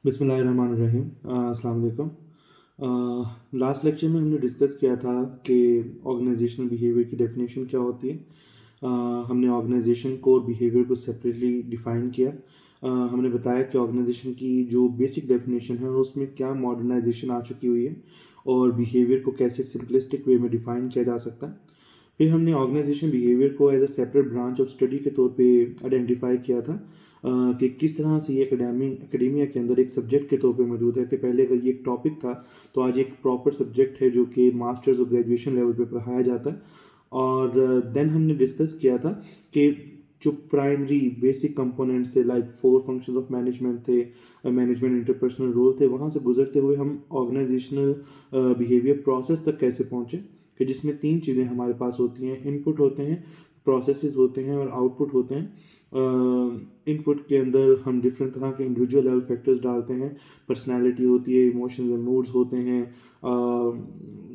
बिस्मिल्लाहिर्रहमानिर्रहीम। अस्सलाम वालेकुम। लास्ट लेक्चर में हमने डिस्कस किया था कि ऑर्गेनाइजेशनल बिहेवियर की डेफिनेशन क्या होती है। हमने ऑर्गेनाइजेशन को और बिहेवियर को सेपरेटली डिफ़ाइन किया। हमने बताया कि ऑर्गेनाइजेशन की जो बेसिक डेफिनेशन है उसमें क्या मॉडर्नाइजेशन आ चुकी हुई है और बिहेवियर को कैसे सिंपलिस्टिक वे में डिफ़ाइन किया जा सकता है। फिर हमने ऑर्गेनाइजेशन बिहेवियर को as a separate branch of study के तौर पे आइडेंटिफाई किया था कि किस तरह से ये एकेडेमिया के अंदर एक सब्जेक्ट के तौर पे मौजूद है। कि पहले अगर ये एक टॉपिक था तो आज एक प्रॉपर सब्जेक्ट है जो कि मास्टर्स और ग्रेजुएशन लेवल पे पढ़ाया जाता है। और देन हमने डिस्कस किया था कि जो प्राइमरी बेसिक कंपोनेंट्स थे like four functions of management थे, मैनेजमेंट इंटरपर्सनल रोल थे, वहाँ से गुजरते हुए हम ऑर्गेनाइजेशनल बिहेवियर प्रोसेस तक कैसे पहुँचे। कि जिसमें तीन चीज़ें हमारे पास होती हैं, इनपुट होते हैं, प्रोसेसेस होते हैं और आउटपुट होते हैं। इनपुट के अंदर हम डिफरेंट तरह के इंडिविजुअल लेवल फैक्टर्स डालते हैं। पर्सनालिटी होती है, इमोशंस एंड मूड्स होते हैं,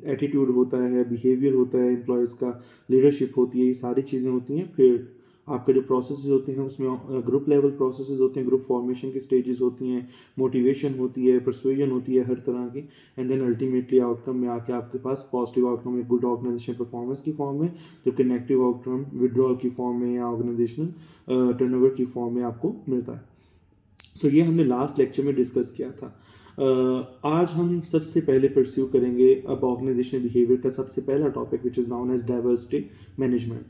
एटीट्यूड होता है, बिहेवियर होता है एम्प्लॉयज़ का, लीडरशिप होती है, ये सारी चीज़ें होती हैं। फिर आपके जो प्रोसेसेस होते हैं उसमें ग्रुप लेवल प्रोसेसेस होते हैं, ग्रुप फॉर्मेशन की स्टेजेस होती हैं, मोटिवेशन होती है, परसुएजन होती है, हर तरह की। एंड देन अल्टीमेटली आउटकम में आके आपके पास पॉजिटिव आउटकम एक गुड ऑर्गेनाइजेशन परफॉर्मेंस की फॉर्म में, जबकि नेगेटिव आउटकम विड्रॉल की फॉर्म में या ऑर्गेनाइजेशनल टर्नओवर की फॉर्म में आपको मिलता है। सो ये हमने लास्ट लेक्चर में डिस्कस किया था। आज हम सबसे पहले परस्यू करेंगे अब ऑर्गेनाइजेशन बिहेवियर का सबसे पहला topic which is known as diversity management.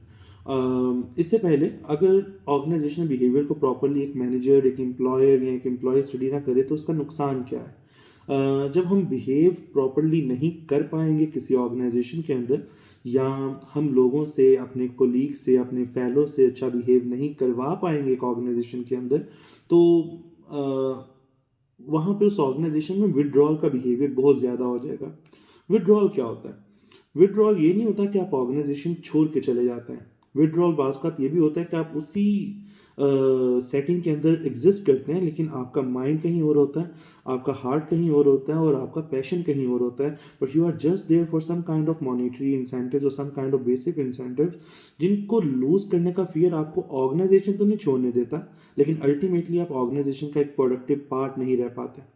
इससे पहले अगर ऑर्गेनाइजेशन बिहेवियर को प्रॉपरली एक मैनेजर, एक एम्प्लॉयर या एक एम्प्लॉय स्टडी ना करे तो उसका नुकसान क्या है। जब हम बिहेव प्रॉपरली नहीं कर पाएंगे किसी ऑर्गेनाइजेशन के अंदर, या हम लोगों से, अपने कोलीग से, अपने फेलो से अच्छा बिहेव नहीं करवा पाएंगे एक ऑर्गेनाइजेशन के अंदर, तो वहाँ पे उस ऑर्गेनाइजेशन में विड्रॉल का बिहेवियर बहुत ज़्यादा हो जाएगा। विड्रॉल क्या होता है? विड्रॉल ये नहीं होता कि आप ऑर्गेनाइजेशन छोड़ के चले जाते हैं। विड्रॉल बाज़ का ये भी होता है कि आप उसी सेटिंग के अंदर एग्जिस्ट करते हैं, लेकिन आपका माइंड कहीं और होता है, आपका हार्ट कहीं और होता है और आपका पैशन कहीं और होता है। But you are just there for some kind of monetary incentives और some kind of basic incentives, जिनको लूज करने का फियर आपको ऑर्गेनाइजेशन तो नहीं छोड़ने देता, लेकिन अल्टीमेटली आप ऑर्गेनाइजेशन का एक प्रोडक्टिव पार्ट नहीं रह पाते।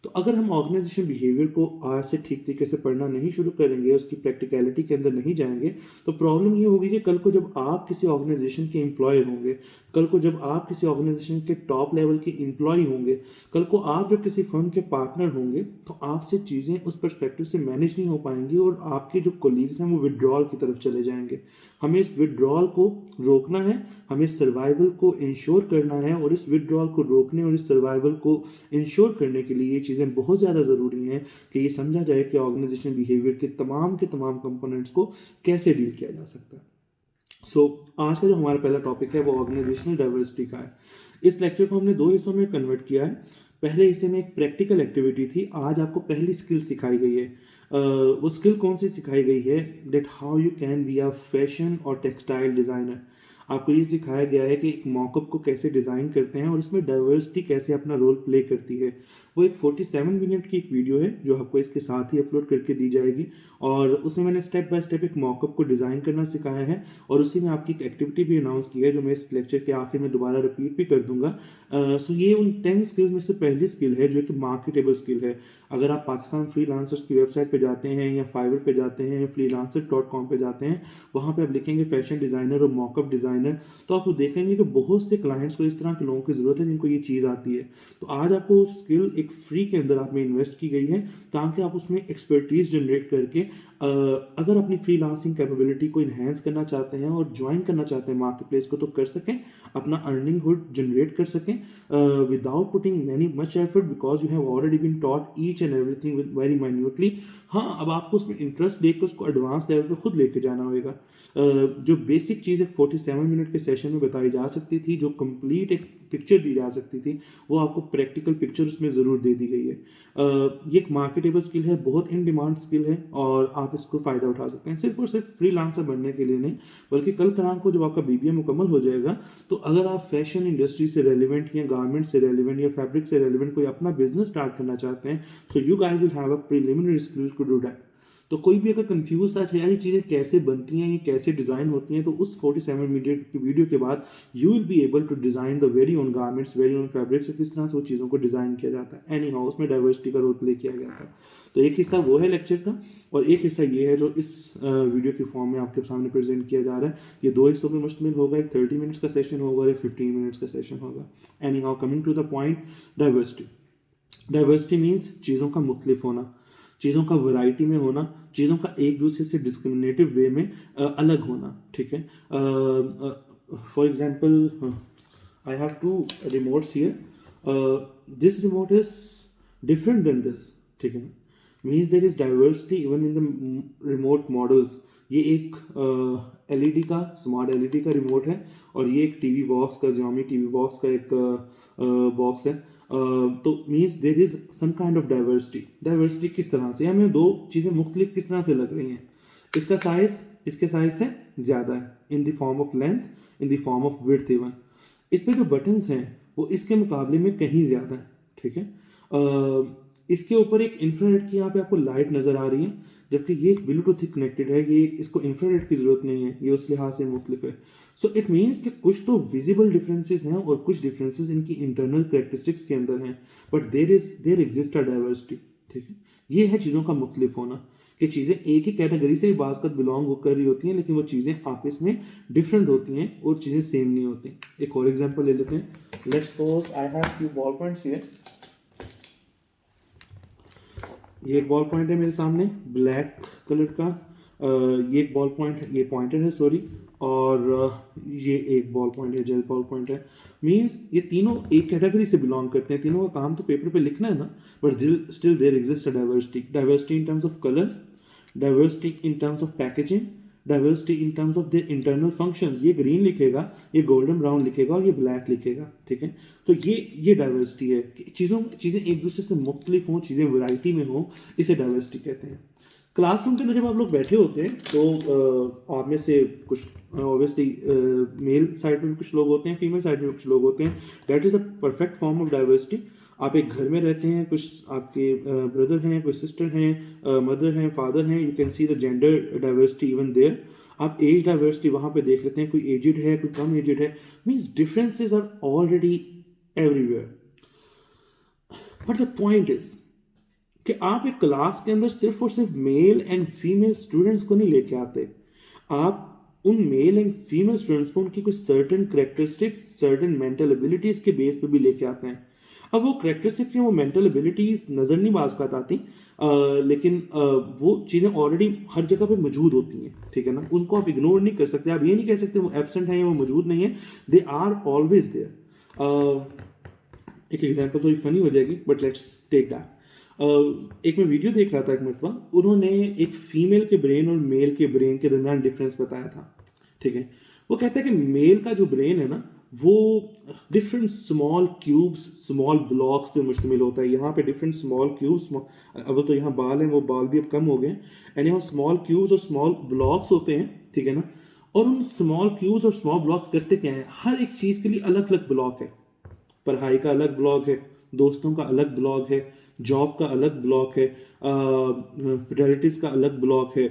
तो अगर हम ऑर्गेनाइजेशन बिहेवियर को आज से ठीक तरीके से पढ़ना नहीं शुरू करेंगे, उसकी प्रैक्टिकलिटी के अंदर नहीं जाएंगे, तो प्रॉब्लम ये होगी कि कल को जब आप किसी ऑर्गेनाइजेशन के एम्प्लॉय होंगे, कल को जब आप किसी ऑर्गेनाइजेशन के टॉप लेवल के एम्प्लॉय होंगे, कल को आप जब किसी फर्म के पार्टनर होंगे, तो आपसे चीज़ें उस पर्सपेक्टिव से मैनेज नहीं हो पाएंगी और आपके जो कोलीग्स हैं वो विड्रॉल की तरफ चले जाएंगे। हमें इस विड्रॉल को रोकना है, हमें सर्वाइवल को इंश्योर करना है, और इस विड्रॉल को रोकने और इस सर्वाइवल को इंश्योर करने के लिए ये चीज़ें बहुत ज़्यादा ज़रूरी हैं कि ये समझा जाए कि ऑर्गेनाइजेशन बिहेवियर के तमाम कंपोनेंट्स को कैसे डील किया जा सकता है। आज का जो हमारा पहला टॉपिक है वो ऑर्गेनाइजेशनल डाइवर्सिटी का है। इस लेक्चर को हमने दो हिस्सों में कन्वर्ट किया है। पहले हिस्से में एक प्रैक्टिकल एक्टिविटी थी, आज आपको पहली स्किल सिखाई गई है। वो स्किल कौन सी सिखाई गई है? That how you can be a fashion और टेक्सटाइल डिज़ाइनर। आपको ये सिखाया गया है कि एक मॉकअप को कैसे डिज़ाइन करते हैं और इसमें डाइवर्सिटी कैसे अपना रोल प्ले करती है। वो एक 47 मिनट की एक वीडियो है जो आपको इसके साथ ही अपलोड करके दी जाएगी, और उसमें मैंने स्टेप बाय स्टेप एक मॉकअप को डिज़ाइन करना सिखाया है, और उसी में आपकी एक एक्टिविटी भी अनाउंस की है जो मैं इस लेक्चर के आखिर में दोबारा रिपीट भी कर दूंगा। सो ये उन 10 स्किल्स में से पहली स्किल है जो कि मार्केटेबल स्किल है। अगर आप पाकिस्तान फ्रीलांसर्स की वेबसाइट पे जाते हैं या फाइवर पे जाते हैं या freelancer.com पे जाते हैं, वहाँ पे आप लिखेंगे फैशन डिज़ाइनर और मॉकअप डिज़ाइनर, तो आप देखेंगे कि बहुत से क्लाइंट्स को इस तरह के लोगों की ज़रूरत है जिनको ये चीज़ आती है। तो आज आपको स्किल एक फ्री के अंदर आप में इन्वेस्ट की गई है ताकि आप उसमें एक्सपर्टीज जनरेट करके अगर अपनी फ्रीलांसिंग कैपेबिलिटी को इन्हेंस करना चाहते हैं और ज्वाइन करना चाहते हैं मार्केट प्लेस को, तो कर सकें, अपना अर्निंग हुड जनरेट कर सकें without putting many much effort, because you have already been taught each and everything very minutely. हाँ, अब आपको उसमें इंटरेस्ट लेकर उसको एडवांस लेवल पे खुद लेके जाना होगा। जो बेसिक चीज़ एक 47 मिनट के सेशन में बताई जा सकती थी, जो कंप्लीट एक पिक्चर दी जा सकती थी, वो आपको प्रैक्टिकल पिक्चर उसमें ज़रूर दे दी गई है। ये एक मार्केटेबल स्किल है, बहुत इन डिमांड स्किल है, और आप इसको फ़ायदा उठा सकते हैं सिर्फ और सिर्फ फ्रीलांसर बनने के लिए नहीं, बल्कि कल कलाम को जब आपका बीबीए मुकम्मल हो जाएगा, तो अगर आप फैशन इंडस्ट्री से रेलिवेंट या गारमेंट से रेलिवेंट या फैब्रिक से रेलिवेंट कोई अपना बिजनेस स्टार्ट करना चाहते हैं, so you guys will have a preliminary skill to do that. तो कोई भी अगर कंफ्यूज था यार ये चीज़ें कैसे बनती हैं, ये कैसे डिज़ाइन होती हैं, तो उस 47 मिनट की वीडियो के बाद you will be able to design the very own garments, very own fabrics, किस तरह से वो चीज़ों को डिज़ाइन किया जाता है। एनी हाउ उसमें डाइवर्सिटी का रोल प्ले किया गया था। तो एक हिस्सा वो है लेक्चर का, और एक हिस्सा ये है जो इस वीडियो के फॉर्म में आपके सामने प्रेजेंट किया जा रहा है। ये दो हिस्सों में मुश्तमिल होगा, एक 30 मिनट्स का सेशन होगा और एक 15 मिनट्स का सेशन होगा। Anyhow coming to the point, diversity. Diversity means चीज़ों का मुख्तलिफ होना, चीज़ों का वैरायटी में होना, चीज़ों का एक दूसरे से डिस्क्रिमिनेटिव वे में अलग होना। ठीक है, for example I have two remotes here, this remote is different than this. ठीक है ना, means there is diversity even in the remote models. ये एक एलईडी का, स्मार्ट एलईडी का रिमोट है, और ये एक टीवी बॉक्स का, Xiaomi टीवी बॉक्स का एक बॉक्स है। तो means there is some kind of diversity. Diversity किस तरह से, हमें दो चीज़ें मुख्तलिफ किस तरह से लग रही हैं। इसका साइज इसके साइज से ज़्यादा है, in the form of length, in the form of width even. इस पे जो बटन्स हैं वो इसके मुकाबले में कहीं ज़्यादा है। ठीक है, इसके ऊपर एक इंफ्रारेड की यहाँ पे आपको लाइट नज़र आ रही है, जबकि ये ब्लूटूथ ही कनेक्टेड है, ये इसको इंफ्रारेड की ज़रूरत नहीं है, ये उस लिहाज से मुख्तलिफ है। सो इट मीन्स कि कुछ तो विजिबल डिफरेंसेस हैं और कुछ डिफरेंसेस इनकी इंटरनल कैरेक्टरिस्टिक्स के अंदर हैं, but there exist a diversity. ठीक है, ये है चीज़ों का मुख्तलिफ होना, कि चीज़ें एक ही कैटेगरी से बाज़त बिलोंग होकर रही होती हैं, लेकिन वो चीज़ें आपस में डिफरेंट होती हैं और चीज़ें सेम नहीं होती। एक और एग्जांपल ले लेते हैं। Let's suppose I have few ball points here. ये एक बॉल पॉइंट है मेरे सामने ब्लैक कलर का, ये एक बॉल पॉइंट है, ये पॉइंटर है सॉरी, और ये एक बॉल पॉइंट है, जेल बॉल पॉइंट है। मींस ये तीनों एक कैटेगरी से बिलोंग करते हैं, तीनों का काम तो पेपर पे लिखना है ना, but still there exist a diversity. Diversity in terms of colour, diversity in terms of packaging, diversity in terms of their internal functions. ये ग्रीन लिखेगा, ये गोल्डन ब्राउन लिखेगा और ये ब्लैक लिखेगा। ठीक है, तो ये डाइवर्सिटी है कि चीज़ें एक दूसरे से मुख्तलिफ हों, चीज़ें वैरायटी में हों, इसे डाइवर्सिटी कहते हैं। क्लासरूम के अंदर जब आप लोग बैठे होते हैं तो आप में से कुछ ऑब्वियसली मेल साइड में भी कुछ लोग होते हैं, फीमेल साइड में भी कुछ लोग होते हैं। That is a perfect form of diversity. आप एक घर में रहते हैं, कुछ आपके ब्रदर हैं, कोई सिस्टर हैं, मदर हैं, फादर हैं, you can see the gender diversity even there. आप एज डाइवर्सिटी वहाँ पे देख लेते हैं, कोई एजिड है, कोई कम एजिड है। Means differences are already everywhere. But the point is कि आप एक क्लास के अंदर सिर्फ और सिर्फ मेल एंड फीमेल स्टूडेंट्स को नहीं लेके आते, आप उन मेल एंड फीमेल स्टूडेंट्स को उनकी कुछ certain characteristics, certain mental abilities के बेस पे भी लेके आते हैं। अब वो करेक्टरिस्टिक्स या वो मेंटल एबिलिटीज नज़र नहीं बाज़ आती, लेकिन वो चीज़ें ऑलरेडी हर जगह पे मौजूद होती हैं। ठीक है ना, उनको आप इग्नोर नहीं कर सकते, आप ये नहीं कह सकते वो एब्सेंट है या वो मौजूद नहीं है, दे आर ऑलवेज देयर। एक एग्जाम्पल थोड़ी फनी हो जाएगी, बट लेट्स टेक दैट। एक मैं वीडियो देख रहा था एक मरतबा, उन्होंने एक फीमेल के ब्रेन और मेल के ब्रेन के दरमियान डिफरेंस बताया था। ठीक है, वो कहता है कि मेल का जो ब्रेन है ना वो different small cubes, small blocks पे मुश्तमिल होता है। यहाँ पे डिफरेंट स्मॉल क्यूब्स, अब तो यहाँ बाल हैं, वो बाल भी अब कम हो गए हैं, यानी यहाँ स्मॉल क्यूब्स और स्मॉल ब्लॉक्स होते हैं। ठीक है ना, और उन स्मॉल क्यूब्स और स्मॉल ब्लॉक्स करते क्या है, हर एक चीज़ के लिए अलग अलग ब्लॉक है। पढ़ाई का अलग ब्लॉक है, दोस्तों का अलग ब्लॉक है, जॉब का अलग ब्लॉक है, रिलेटिव्स का अलग ब्लॉक है,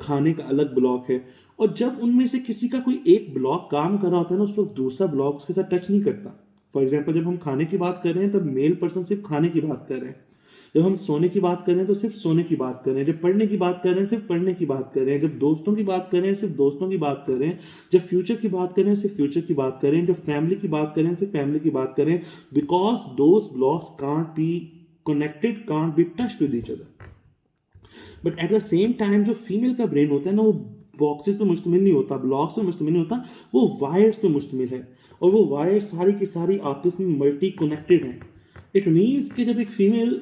खाने का अलग ब्लॉक है। और जब उनमें से किसी का कोई एक ब्लॉक काम कर रहा होता है ना, उस वक्त दूसरा ब्लॉक उसके साथ टच नहीं करता। फॉर एग्जाम्पल जब हम खाने की बात कर रहे हैं तब मेल पर्सन सिर्फ खाने की बात कर रहे हैं, जब हम सोने की बात कर रहे हैं तो सिर्फ सोने की बात कर रहे हैं, जब पढ़ने की बात कर रहे हैं सिर्फ पढ़ने की बात कर रहे हैं, जब दोस्तों की बात कर रहे हैं सिर्फ दोस्तों की बात कर रहे हैं, जब फ्यूचर की बात कर रहे हैं सिर्फ फ्यूचर की बात कर रहे हैं, जब फैमिली की बात कर रहे हैं सिर्फ फैमिली की बात कर रहे हैं, because those blocks can't be connected, can't be touched with each other. But at the same time जो फीमेल का ब्रेन होता है ना, वो बॉक्सेस पे मुश्तमिल नहीं होता, ब्लॉक्स पे मुश्तमिल नहीं होता, वो वायर्स पे मुश्तमिल है, और वो वायर्स सारी की सारी आपस में मल्टी कनेक्टेड हैं। इट मीन्स कि जब एक फीमेल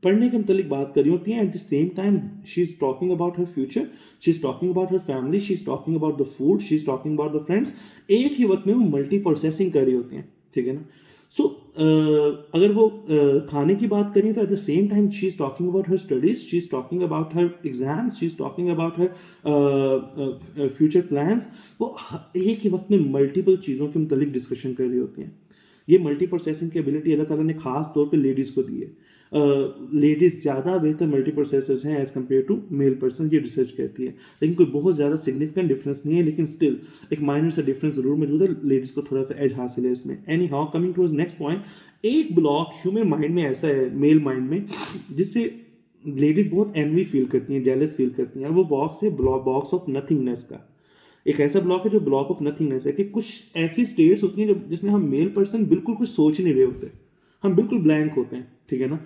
पढ़ने के मतलब बात कर रही होती है, eight the same time she is talking about her future, she is talking about her family, she is talking about the food, she is talking about the friends. एक ही वक्त में वो मल्टी प्रोसेसिंग कर रही होती हैं। ठीक है ना, सो अगर वो खाने की बात करें तो eight the same time she is talking about her studies, she is talking about her exams, she is talking about her future plans. वो एक ही वक्त में मल्टीपल चीज़ों के मतलब डिस्कशन कर रही होती हैं। ये मल्टी प्रोसेसिंग की एबिलिटी अल्लाह ताला ने खास तौर पे लेडीज़ को दी है। लेडीज़ ज़्यादा बेहतर मल्टी प्रोसेसर्स हैं as compare to male person, ये रिसर्च कहती है। लेकिन कोई बहुत ज़्यादा सिग्निफिकेंट डिफरेंस नहीं है, लेकिन स्टिल एक माइनर सा डिफरेंस ज़रूर मौजूद है। लेडीज़ को थोड़ा सा एज हासिल है इसमें। Any how, coming towards next point, एक ब्लॉक ह्यूमन माइंड में ऐसा है, मेल माइंड में, जिससे लेडीज़ बहुत एनवी फील करती हैं, जेलस फील करती हैं। वो बॉक्स है बॉक्स ऑफ नथिंगनेस का। एक ऐसा ब्लॉक है जो ब्लॉक ऑफ नथिंगनेस है, कि कुछ ऐसी स्टेट्स होती हैं जब जिसमें हम मेल पर्सन बिल्कुल कुछ सोच नहीं रहे होते, हम बिल्कुल ब्लैंक होते हैं, ठीक है ना।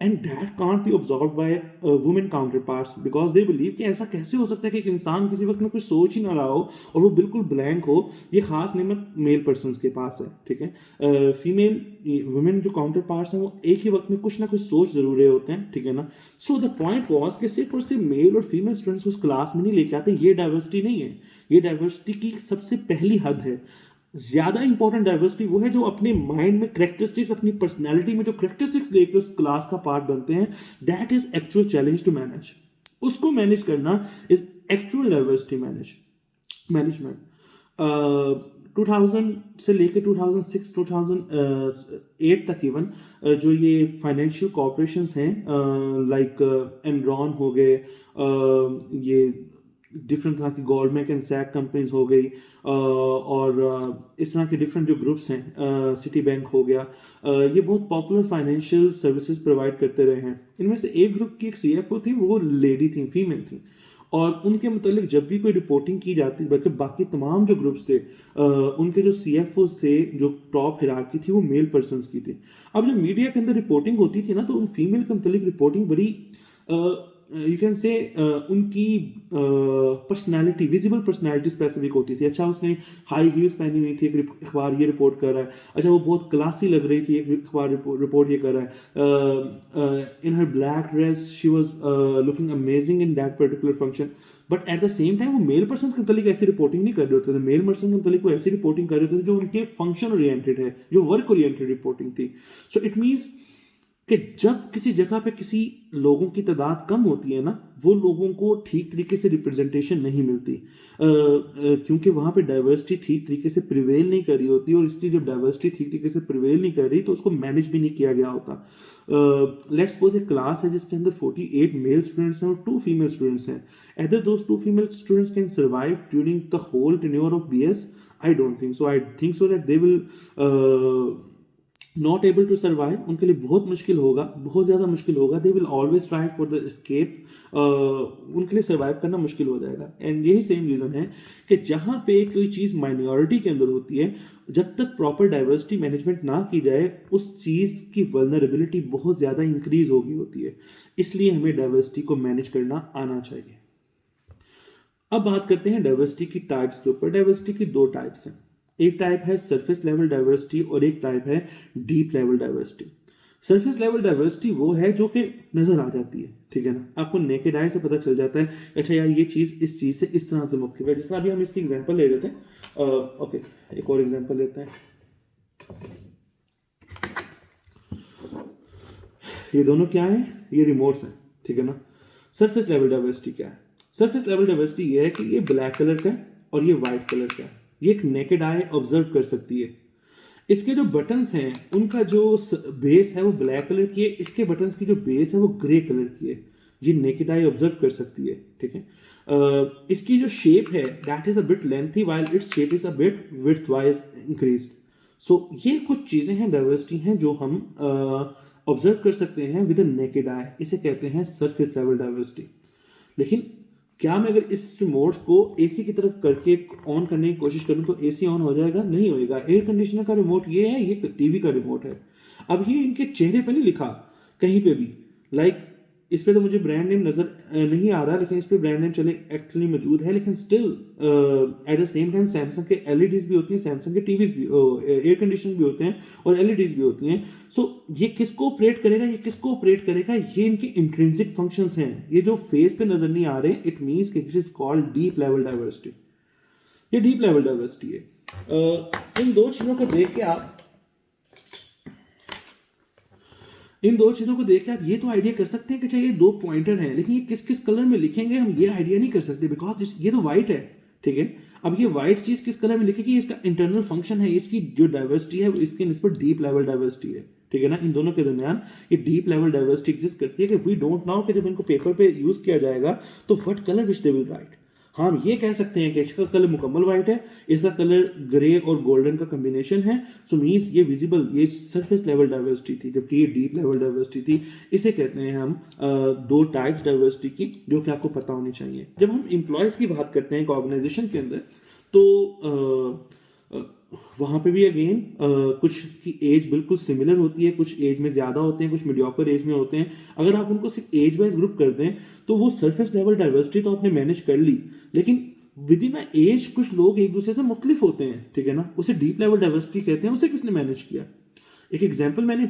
And that can't be observe by women counter parts, because they believe कि ऐसा कैसे हो सकता है कि एक इंसान किसी वक्त में कुछ सोच ही ना रहा हो और वो बिल्कुल ब्लैंक हो। ये खास नेमत मेल पर्सन के पास है, ठीक है। फीमेल वुमेन जो काउंटर पार्ट्स हैं वो एक ही वक्त में कुछ ना कुछ सोच जरूर रहे होते हैं, ठीक है ना। सो द पॉइंट वॉज कि सिर्फ और सिर्फ मेल और फीमेल स्टूडेंट्स को उस क्लास में नहीं लेके आते, ये डाइवर्सिटी नहीं है। ये डाइवर्सिटी की सबसे पहली हद है। ज्यादा इंपॉर्टेंट डाइवर्सिटी वो है जो अपने माइंड में करेक्टरिस्टिक्स, अपनी पर्सनैलिटी में जो करेक्टरिस्टिक्स लेकर उस क्लास का पार्ट बनते हैं, that is actual challenge to manage. उसको मैनेज करना इज एक्चुअल डाइवर्सिटी मैनेजमेंट। 2000 से लेकर 2006 2008 तक इवन जो ये फाइनेंशियल कॉर्पोरेशंस हैं, लाइक एनरॉन हो गए, ये डिफरेंट तरह की गोल्डमैन एंड सैक कंपनीज हो गई, और इस तरह के डिफरेंट जो ग्रुप्स हैं, सिटी बैंक हो गया, ये बहुत पॉपुलर फाइनेंशियल सर्विसेज प्रोवाइड करते रहे हैं। इनमें से एक ग्रुप की एक सीएफओ थी, वो लेडी थी, फीमेल थी, और उनके मतलब जब भी कोई रिपोर्टिंग की जाती, बल्कि बाकी तमाम जो ग्रुप्स थे, उनके जो सीएफओस थे, जो टॉप हिरार्की थी, वो मेल पर्सन्स की थी। अब जब मीडिया के अंदर रिपोर्टिंग होती थी ना, तो उन फीमेल के मतलब रिपोर्टिंग बड़ी यू कैन से उनकी पर्सनैलिटी, विजिबल पर्सनैलिटी स्पेसिफिक होती थी। अच्छा, उसने हाई हील्स पहनी हुई थी, एक अखबार ये रिपोर्ट कर रहा है। अच्छा, वो बहुत क्लासी लग रही थी, एक अखबार रिपोर्ट ये कर रहा है। In her black dress she was looking amazing in that particular function. But at the same time वो मेल पर्सन के मतलब ऐसी रिपोर्टिंग नहीं कर रहे होते थे। मेल पर्सन के मतलब वो ऐसी रिपोर्टिंग कर रहे होते थे जो उनके फंक्शन ओरिएंटेड है, जो वर्क ओरिएंटेड रिपोर्टिंग थी। सो इट मीन्स कि जब किसी जगह पे किसी लोगों की तादाद कम होती है ना, वो लोगों को ठीक तरीके से रिप्रेजेंटेशन नहीं मिलती, क्योंकि वहाँ पे डाइवर्सिटी ठीक तरीके से प्रिवेल नहीं कर रही होती, और इसलिए जब डाइवर्सिटी ठीक तरीके से प्रिवेल नहीं कर रही तो उसको मैनेज भी नहीं किया गया होता। लेट्स सपोज एक क्लास है जिसके अंदर 48 मेल स्टूडेंट्स हैं और 2 फीमेल स्टूडेंट्स हैं। Either those 2 female students can survive during the whole tenure of BS? I don't think so. I think so that they will not able to survive. उनके लिए बहुत मुश्किल होगा, बहुत ज़्यादा मुश्किल होगा। They will always try for the escape. उनके लिए सर्वाइव करना मुश्किल हो जाएगा। एंड यही सेम रीज़न है कि जहाँ पे कोई चीज़ माइनॉरिटी के अंदर होती है, जब तक प्रॉपर डाइवर्सिटी मैनेजमेंट ना की जाए, उस चीज़ की वल्नरेबिलिटी बहुत ज़्यादा इंक्रीज होगी होती है। इसलिए हमें डाइवर्सिटी को मैनेज करना आना चाहिए। अब बात करते हैं डाइवर्सिटी की टाइप्स के ऊपर। डाइवर्सिटी की 2 टाइप्स हैं। एक टाइप है सरफेस लेवल डाइवर्सिटी और एक टाइप है deep level diversity. Surface level diversity वो है जो कि नजर आ जाती है, ठीक है ना, आपको नेकेड आई से पता चल जाता है, अच्छा यार ये चीज़ इस चीज़ से इस तरह से मुख्तलिफ है। जिस तरह अभी हम इसकी एग्जांपल ले लेते हैं, ओके, एक और एग्जांपल लेते हैं। ये दोनों क्या है? ये रिमोट्स हैं, ठीक है ना। सरफेस लेवल डाइवर्सिटी क्या है? सरफेस लेवल डाइवर्सिटी ये है कि ये ब्लैक कलर का है और ये वाइट कलर का है। ये एक नेकेड आई ऑब्जर्व कर सकती है। इसके जो बटन्स हैं उनका जो बेस है वो ब्लैक कलर की है, इसके बटन्स की जो बेस है वो ग्रे कलर की है। ये नेकेड आई ऑब्जर्व कर सकती है, ठीक है। इसकी जो शेप है that is a bit lengthy while its shape is a bit width wise increased. So ये कुछ चीजें हैं, डाइवर्सिटी हैं, जो हम ऑब्जर्व कर सकते हैं विद अ नेकेड आई। इसे कहते हैं सरफेस लेवल डाइवर्सिटी। लेकिन क्या मैं अगर इस रिमोट को एसी की तरफ करके ऑन करने की कोशिश करूं तो एसी ऑन हो जाएगा? नहीं होएगा। एयर कंडीशनर का रिमोट ये है, ये टीवी का रिमोट है। अब ये इनके चेहरे पे नहीं लिखा कहीं पे भी, लाइक इस पे तो मुझे ब्रांड नेम नजर नहीं आ रहा, लेकिन इस पे ब्रांड नेम चले एक्चुअली मौजूद है, लेकिन still at the same time Samsung के एलईडीज भी होती हैं, सैमसंग के टीवीज भी, एयर कंडीशन भी होते हैं और एलईडीज भी होती हैं। सो ये किसको ऑपरेट करेगा, ये किसको ऑपरेट करेगा? ये इनके इंट्रिंसिक फंक्शंस हैं, ये जो फेस पे नजर नहीं आ रहे। इट मींस कि it is called deep level diversity. ये डीप लेवल डाइवर्सिटी है। इन दो चीजों को देख के आप ये तो आइडिया कर सकते हैं कि चाहिए 2 पॉइंटर हैं, लेकिन ये किस किस कलर में लिखेंगे हम ये आइडिया नहीं कर सकते, बिकॉज ये तो वाइट है, ठीक है। अब ये वाइट चीज किस कलर में लिखी कि इसका इंटरनल फंक्शन है, इसकी जो डाइवर्सिटी है वो इसके निस्बत डीप लेवल डाइवर्सिटी है, ठीक है ना। इन दोनों के दरमियान ये डीप लेवल डाइवर्सिटी एग्जिस्ट करती है कि वी डोंट नो कि जब इनको पेपर पे यूज किया जाएगा तो what colour which they will write. हम ये कह सकते हैं कि इसका कलर मुकम्मल वाइट है, इसका कलर ग्रे और गोल्डन का कम्बिनेशन है, सो मीन्स ये विजिबल, ये सरफेस लेवल डाइवर्सिटी थी, जबकि ये डीप लेवल डाइवर्सिटी थी। इसे कहते हैं हम दो टाइप्स डाइवर्सिटी की, जो कि आपको पता होनी चाहिए। जब हम एम्प्लॉयज की बात करते हैं एक ऑर्गेनाइजेशन के अंदर, तो वहाँ पे भी अगेन कुछ की एज बिल्कुल सिमिलर होती है, कुछ एज में ज़्यादा होते हैं, कुछ मीडियोकर एज में होते हैं। अगर आप उनको सिर्फ एज वाइज ग्रुप कर दें तो वो सरफेस लेवल डाइवर्सिटी तो आपने मैनेज कर ली, लेकिन विद इन एज कुछ लोग एक दूसरे से मुख्तलिफ होते हैं, ठीक है ना। उसे डीप लेवल डाइवर्सिटी कहते हैं। उसे किसने मैनेज किया? एक एग्जाम्पल मैंने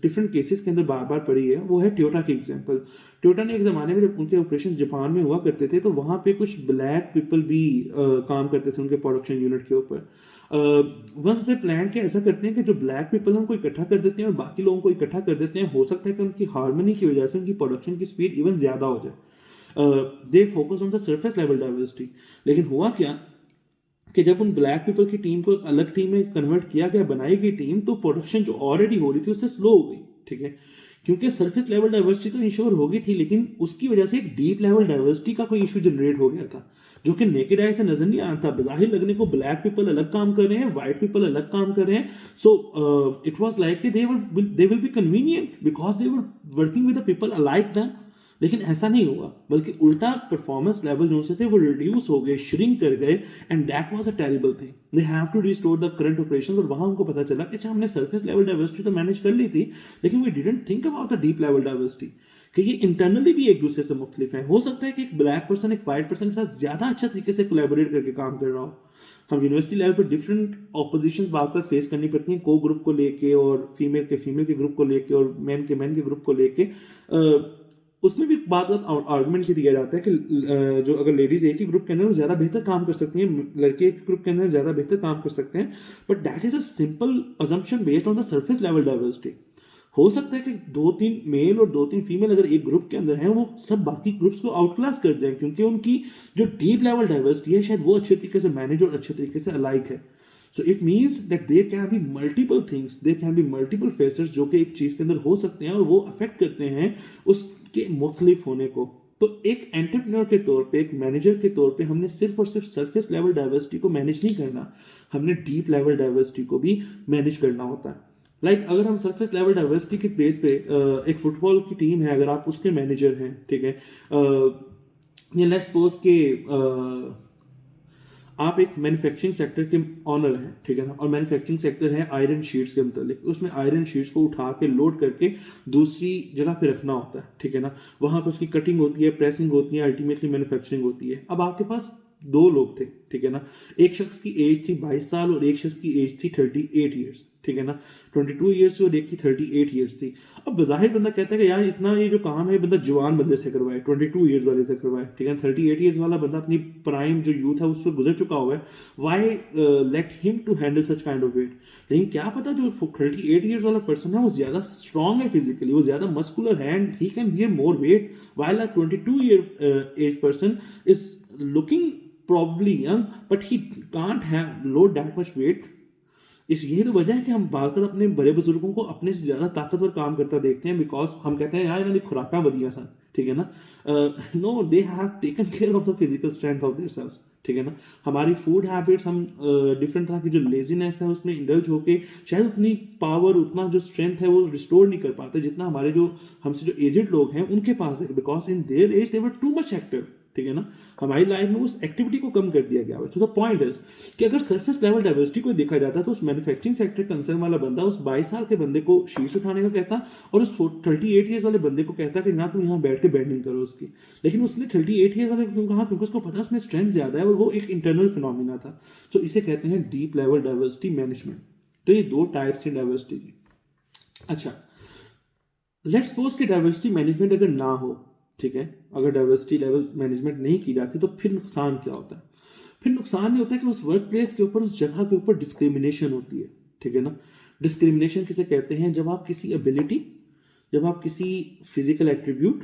डिफरेंट केसेस के अंदर बार बार पढ़ी है, वो है टोयोटा की एग्जाम्पल। टोयोटा ने एक ज़माने में जब उनके ऑपरेशन जापान में हुआ करते थे तो वहाँ पे कुछ ब्लैक पीपल भी काम करते थे उनके प्रोडक्शन यूनिट के ऊपर। वंस दे प्लान के ऐसा करते हैं कि जो ब्लैक पीपल हैं उनको इकट्ठा कर देते हैं और बाकी लोगों को इकट्ठा कर देते हैं। हो सकता है कि उनकी हार्मनी की वजह से उनकी प्रोडक्शन की स्पीड इवन ज़्यादा हो जाए। They focus on the surface level diversity. लेकिन हुआ क्या कि जब उन ब्लैक पीपल की टीम को एक अलग टीम में कन्वर्ट किया गया, बनाई गई टीम, तो प्रोडक्शन जो ऑलरेडी हो रही थी उससे स्लो हो गई, ठीक है। क्योंकि सरफेस लेवल डाइवर्सिटी तो इंश्योर हो गई थी, लेकिन उसकी वजह से एक डीप लेवल डाइवर्सिटी का कोई इशू जनरेट हो गया था, जो कि नेकेड आई से नजर नहीं आ रहा था। बज़ाहिर लगने को ब्लैक पीपल अलग काम कर रहे हैं, वाइट पीपल अलग काम कर रहे हैं। So it was like they will be convenient because they were working with the people alike them. लेकिन ऐसा नहीं हुआ, बल्कि उल्टा परफॉर्मेंस लेवल जो से थे वो रिड्यूस हो गए, श्रिंक कर गए, and that was a terrible thing. They have to restore the current operation. और वहां उनको पता चला कि अच्छा हमने सरफेस लेवल डाइवर्सिटी तो मैनेज कर ली थी, लेकिन we didn't think about the deep level diversity कि ये इंटरनली भी एक दूसरे से मुख्तलिफ है। हो सकता है कि एक ब्लैक पर्सन एक वाइट पर्सन के साथ ज्यादा अच्छा तरीके से कोलैबोरेट करके काम कर रहा हो। हम यूनिवर्सिटी लेवल पर डिफरेंट ऑपोजिशन बार फेस करनी पड़ती हैं, को ग्रुप को लेके और फीमेल के ग्रुप को लेके और मैन के ग्रुप को लेके। उसमें भी बात आर्गुमेंट ये दिया जाता है कि जो अगर लेडीज एक ही ग्रुप के अंदर ज्यादा बेहतर काम कर सकती हैं, लड़के एक ग्रुप के अंदर ज्यादा बेहतर काम कर सकते हैं, but that is a simple assumption based on the surface level diversity. हो सकता है कि 2-3 मेल और 2-3 फीमेल अगर एक ग्रुप के अंदर हैं, वो सब बाकी ग्रुप्स को आउट क्लास कर जाएं, क्योंकि उनकी जो डीप लेवल डाइवर्सिटी है शायद वो अच्छे तरीके से मैनेज और अच्छे तरीके से अलाइक है। So it means that there can be multiple things, there can be multiple faces जो कि एक चीज के अंदर हो सकते हैं और वो अफेक्ट करते हैं उसके मुख्तलिफ होने को। तो एक एंटरप्रेन्योर के तौर पे, एक मैनेजर के तौर पे हमने सिर्फ और सिर्फ सरफेस लेवल डाइवर्सिटी को मैनेज नहीं करना, हमने डीप लेवल डाइवर्सिटी को भी मैनेज करना होता है। लाइक अगर हम सरफेस लेवल डाइवर्सिटी के बेस पे एक फुटबॉल की टीम है, अगर आप उसके मैनेजर हैं, ठीक है, या लेट्स सपोज के आप एक मैन्युफैक्चरिंग सेक्टर के ऑनर हैं, ठीक है ना, और मैन्युफैक्चरिंग सेक्टर है आयरन शीट्स के मतलब, उसमें आयरन शीट्स को उठा के लोड करके दूसरी जगह पे रखना होता है, ठीक है ना। वहां पर उसकी कटिंग होती है, प्रेसिंग होती है, अल्टीमेटली मैन्युफैक्चरिंग होती है। अब आपके पास 2 लोग थे, ठीक है ना, एक शख्स की एज थी 22 साल और एक शख्स की एज थी 38 ईयर्स, ठीक है ना, 22 ईयर्स और एक की 38 ईयर्स थी। अब बज़ाहिर बंदा कहता है कि यार इतना ये जो काम है बंदा जवान बंदे से करवाए, 22 ईयर्स वाले से करवाए, ठीक है। 38 ईयर्स वाला बंदा अपनी प्राइम जो यूथ है उससे गुजर चुका हुआ है, why let him to handle such kind of weight. लेकिन क्या पता जो 38 ईयर्स वाला पर्सन है वो ज्यादा स्ट्रॉन्ग है फिजिकली, वो ज्यादा मस्कुलर है and he can bear more weight, while a 22 year age person is looking probably young but he can't have load that much weight। इस यही तो वजह है कि हम बार अपने बड़े बुजुर्गों को अपने से ज्यादा ताकतवर काम करता देखते हैं, बिकॉज हम कहते हैं यार इन्होंने खुराका वधिया सन, ठीक है ना। No, they have taken care of the physical strength of their selves, ठीक है ना। हमारी फूड हैबिट्स, हम डिफरेंट तरह की जो लेजीनेस है उसमें इंडल्ज होके शायद उतनी पावर, उतना जो स्ट्रेंथ है वो रिस्टोर नहीं कर पाते जितना हमारे जो हमसे जो एजेड लोग हैं उनके पास है, because in their age they were too much active, ठीक है ना। हमारी लाइफ में उस एक्टिविटी को कम कर दिया गया है। तो द पॉइंट इज कि अगर सरफेस लेवल डाइवर्सिटी को देखा जाता तो उस मैन्युफैक्चरिंग सेक्टर कंसर्न वाला बंदा उस 22 साल के बंदे को शीर्ष उठाने का कहता और उस 38 ईयर्स वाले बंदे को कहता कि ना तुम यहाँ बैठ के बेंडिंग करो उसकी। लेकिन उसने 38 ईयर्स वाले को कहा क्योंकि उसको पता उसमें स्ट्रेंथ ज्यादा है और वो एक इंटरनल फिनोमिना था। तो इसे कहते हैं डीप लेवल डाइवर्सिटी मैनेजमेंट। तो ये 2 टाइप्स है डाइवर्सिटी की। अच्छा, लेट्स सपोज कि डाइवर्सिटी मैनेजमेंट अगर ना हो, ठीक है, अगर डाइवर्सिटी लेवल मैनेजमेंट नहीं की जाती तो फिर नुकसान क्या होता है? फिर नुकसान ये होता है कि उस वर्क प्लेस के ऊपर, उस जगह के ऊपर डिस्क्रिमिनेशन होती है, ठीक है ना। डिस्क्रिमिनेशन किसे कहते हैं? जब आप किसी एबिलिटी, जब आप किसी फिजिकल एट्रीब्यूट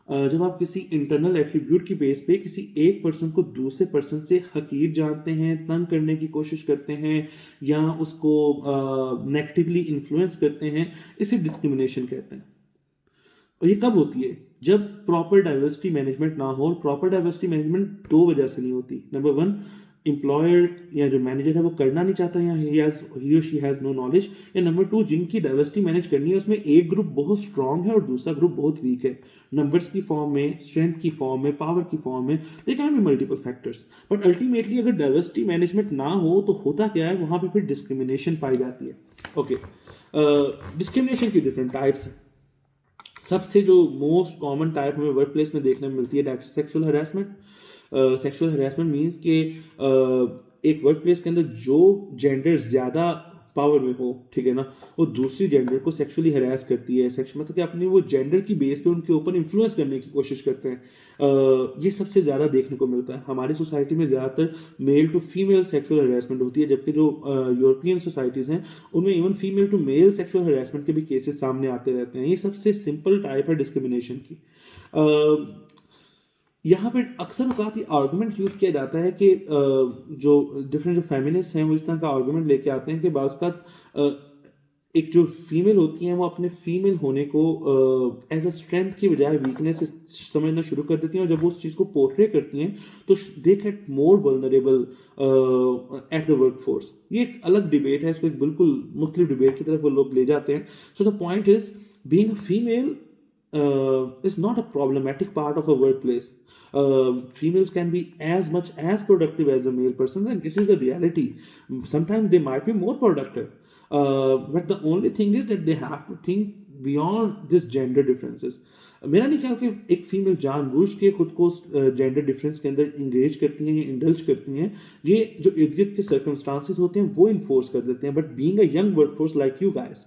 जब आप किसी इंटरनल एट्रीब्यूट की बेस पे किसी एक पर्सन को दूसरे पर्सन से हकीर जानते हैं, तंग करने की कोशिश करते हैं या उसको नेगेटिवली इन्फ्लुएंस करते हैं, इसे डिस्क्रिमिनेशन कहते हैं। और ये कब होती है? जब प्रॉपर डाइवर्सिटी मैनेजमेंट ना हो। और प्रॉपर डाइवर्सिटी मैनेजमेंट दो वजह से नहीं होती। नंबर वन, एम्प्लॉयर या जो मैनेजर है वो करना नहीं चाहता, या ही और शी हैज़ नो नॉलेज। या नंबर टू, जिनकी डाइवर्सिटी मैनेज करनी है उसमें एक ग्रुप बहुत स्ट्रांग है और दूसरा ग्रुप बहुत वीक है, नंबर्स की फॉर्म में, स्ट्रेंथ की फॉर्म में, पावर की फॉर्म में। They can be multiple factors, but ultimately अगर डाइवर्सिटी मैनेजमेंट ना हो तो होता क्या है, वहां पे फिर डिस्क्रिमिनेशन पाई जाती है। ओके, डिस्क्रिमिनेशन की डिफरेंट टाइप्स हैं। सबसे जो मोस्ट कॉमन टाइप हमें वर्क प्लेस में देखने में मिलती है, that is sexual harassment. Sexual harassment means के एक वर्क प्लेस के अंदर जो जेंडर ज़्यादा पावर में हो, ठीक है ना, वो दूसरी जेंडर को सेक्सुअली हरास करती है। सेक्स मतलब कि अपनी वो जेंडर की बेस पे उनके ऊपर इन्फ्लुएंस करने की कोशिश करते हैं। ये सबसे ज़्यादा देखने को मिलता है हमारी सोसाइटी में। ज़्यादातर male to female sexual harassment होती है, जबकि जो यूरोपियन सोसाइटीज़ हैं उनमें even female to male sexual harassment के भी केसेस सामने आते रहते हैं। ये सबसे सिंपल टाइप है डिस्क्रिमिनेशन की। यहाँ पे अक्सर औकात ये आर्गूमेंट यूज़ किया जाता है कि जो डिफरेंट जो फेमिनिस्ट हैं वो इस तरह का आर्गूमेंट लेके आते हैं कि बाज़ का एक जो फीमेल होती हैं वो अपने फीमेल होने को एज अ स्ट्रेंथ की बजाय वीकनेस समझना शुरू कर देती हैं, और जब वो उस चीज़ को पोर्ट्रे करती हैं तो they get more vulnerable at the work force. ये एक अलग डिबेट है, इसको एक बिल्कुल मुख्तलिफ डिबेट की तरफ वो लोग ले जाते हैं। So the point is, being a female is not a problematic part of a workplace. Females can be as much as productive as a male person, and it is the reality. Sometimes they might be more productive, but the only thing is that they have to think beyond this gender differences. मेरा नहीं ख्याल कि एक female जानबूझ के खुद को gender difference के अंदर इंगेज करती हैं या इंडल्ज करती हैं। ये जो इर्द गिर्द के सर्कमस्टांसिस होते हैं वो इन्फोर्स कर देते हैं। But being a young workforce like you guys,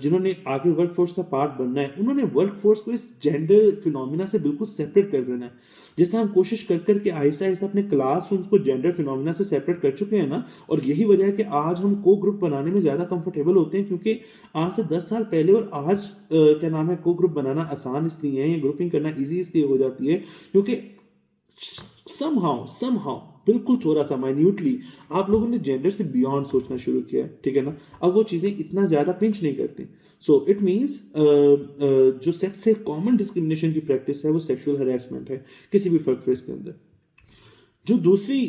जिन्होंने आगे वर्कफोर्स का पार्ट बनना है, उन्होंने वर्कफोर्स को इस जेंडर फिनोमिना से बिल्कुल सेपरेट कर देना है। जिस तरह हम कोशिश कर करके आहिस्ता आहिस्ता अपने क्लासरूम्स को जेंडर फिनोमिना से सेपरेट कर चुके हैं ना, और यही वजह है कि आज हम को ग्रुप बनाने में ज़्यादा कंफर्टेबल होते हैं, क्योंकि आज से 10 साल पहले और आज क्या नाम है, को ग्रुप बनाना आसान इसलिए है, या ग्रुपिंग करना ईजी इसलिए हो जाती है क्योंकि समहाउ बिल्कुल थोड़ा सा माइन्यूटली आप लोगों ने जेंडर से बियॉन्ड सोचना शुरू किया है, ठीक है ना। अब वो चीज़ें इतना ज़्यादा पिंच नहीं करती। सो इट मीन्स जो सबसे कॉमन डिस्क्रिमिनेशन की प्रैक्टिस है वो सेक्सुअल हरेसमेंट है किसी भी वर्क प्लेस के अंदर। जो दूसरी